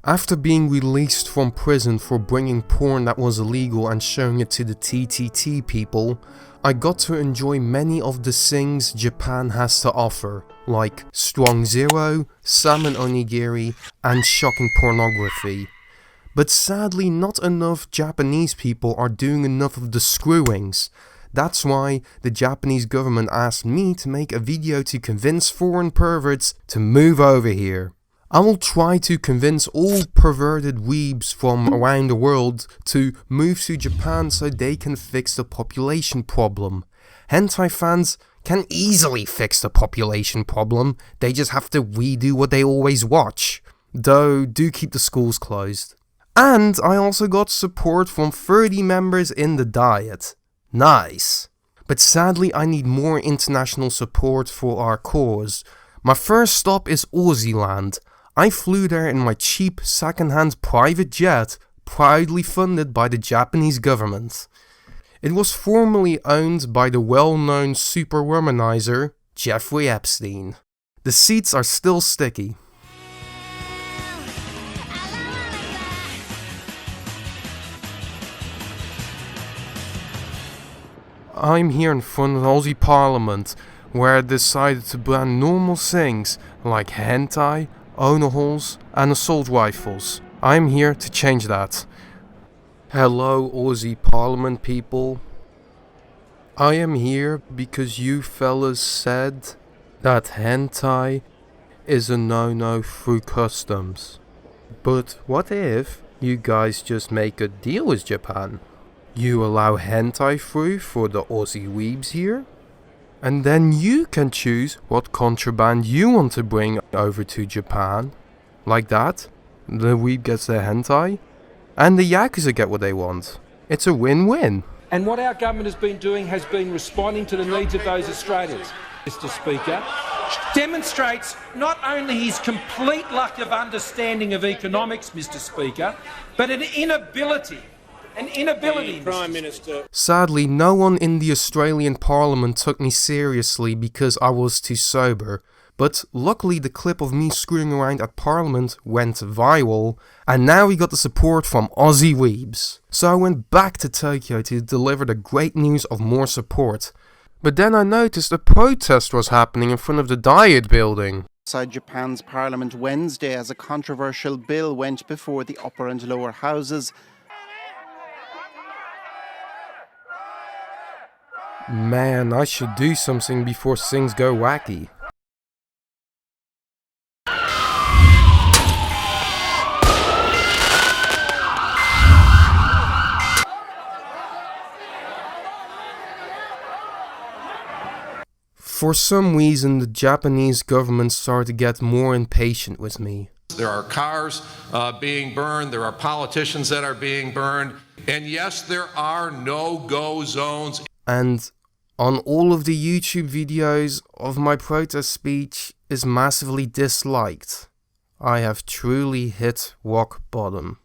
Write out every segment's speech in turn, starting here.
After being released from prison for bringing porn that was illegal and showing it to the TTT people, I got to enjoy many of the things Japan has to offer, like strong zero, salmon onigiri, and shocking pornography. But sadly, not enough Japanese people are doing enough of the screwings. That's why the Japanese government asked me to make a video to convince foreign perverts to move over here. I will try to convince all perverted weebs from around the world to move to Japan so they can fix the population problem. Hentai fans can easily fix the population problem, they just have to redo what they always watch. Though, do keep the schools closed. And I also got support from 30 members in the Diet. Nice. But sadly I need more international support for our cause. My first stop is Aussie. I flew there in my cheap second-hand private jet, proudly funded by the Japanese government. It was formerly owned by the well-known super womanizer Jeffrey Epstein. The seats are still sticky. I'm here in front of Aussie Parliament, where I decided to ban normal things like hentai, owner holes, and assault rifles. I'm here to change that. Hello, Aussie Parliament people. I am here because you fellas said that hentai is a no-no through customs. But what if you guys just make a deal with Japan? You allow hentai through for the Aussie weebs here, and then you can choose what contraband you want to bring over to Japan. Like that, the weeb gets their hentai, and the Yakuza get what they want. It's a win-win. And what our government has been doing has been responding to the needs of those Australians. Mr. Speaker, demonstrates not only his complete lack of understanding of economics, Mr. Speaker, but an inability, Prime Minister. Sadly, no one in the Australian Parliament took me seriously because I was too sober. But luckily the clip of me screwing around at Parliament went viral, and now we got the support from Aussie weebs. So I went back to Tokyo to deliver the great news of more support. But then I noticed a protest was happening in front of the Diet building. Outside Japan's Parliament Wednesday as a controversial bill went before the upper and lower houses. Man, I should do something before things go wacky. For some reason, the Japanese government started to get more impatient with me. There are cars being burned, there are politicians that are being burned, and yes, there are no-go zones. And on all of the YouTube videos of my protest speech is massively disliked. I have truly hit rock bottom.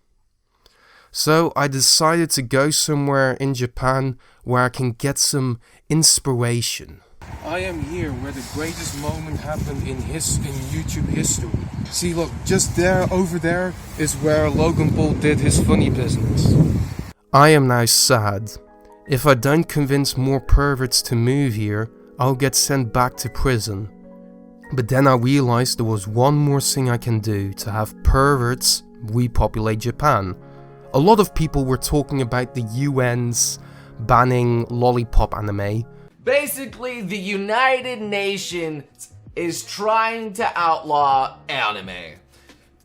So I decided to go somewhere in Japan where I can get some inspiration. I am here where the greatest moment happened in YouTube history. See, look, just there, over there, is where Logan Paul did his funny business. I am now sad. If I don't convince more perverts to move here, I'll get sent back to prison. But then I realized there was one more thing I can do to have perverts repopulate Japan. A lot of people were talking about the UN's banning lollipop anime. Basically, the United Nations is trying to outlaw anime.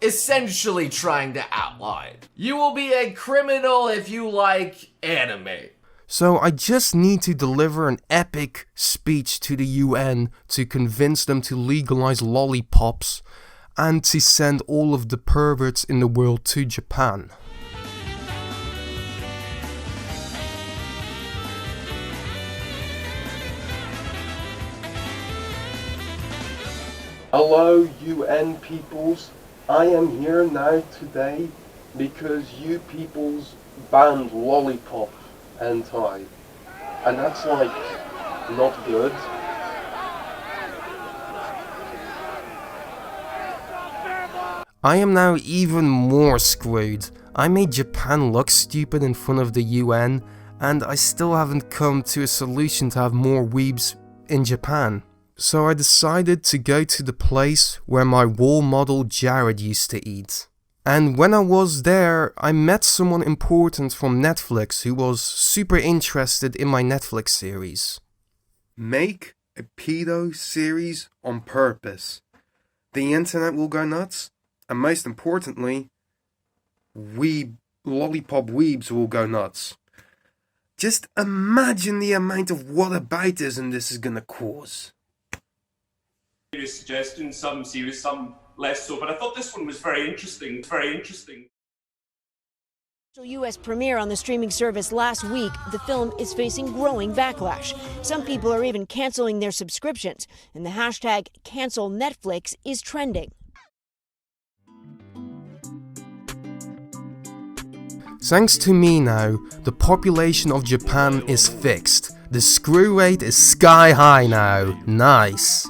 Essentially trying to outlaw it. You will be a criminal if you like anime. So I just need to deliver an epic speech to the UN to convince them to legalize lollipops and to send all of the perverts in the world to Japan. Hello UN peoples, I am here now today because you peoples banned lollipop hentai, and that's like not good. I am now even more screwed. I made Japan look stupid in front of the UN, and I still haven't come to a solution to have more weebs in Japan. So I decided to go to the place where my role model Jared used to eat. And when I was there, I met someone important from Netflix who was super interested in my Netflix series. Make a pedo series on purpose. The internet will go nuts, and most importantly, lollipop weebs will go nuts. Just imagine the amount of whataboutism this is gonna cause. Serious suggestions, some serious, some less so, but I thought this one was very interesting, very interesting. U.S. premiere on the streaming service last week, the film is facing growing backlash. Some people are even canceling their subscriptions, and the hashtag #CancelNetflix is trending. Thanks to me now, the population of Japan is fixed. The screw rate is sky high now. Nice.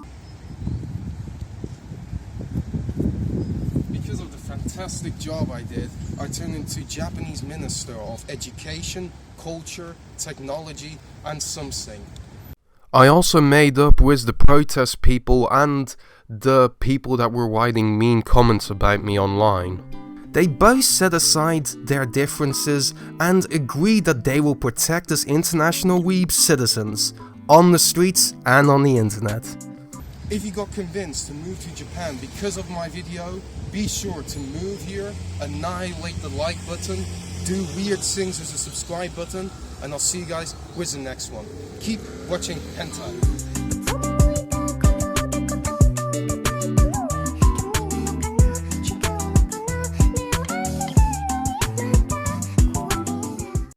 Because of the fantastic job I did, I turned into Japanese Minister of Education, Culture, Technology and something. I also made up with the protest people and the people that were writing mean comments about me online. They both set aside their differences and agreed that they will protect us international weeb citizens on the streets and on the internet. If you got convinced to move to Japan because of my video, be sure to move here, annihilate the like button, do weird things with the subscribe button, and I'll see you guys with the next one. Keep watching hentai.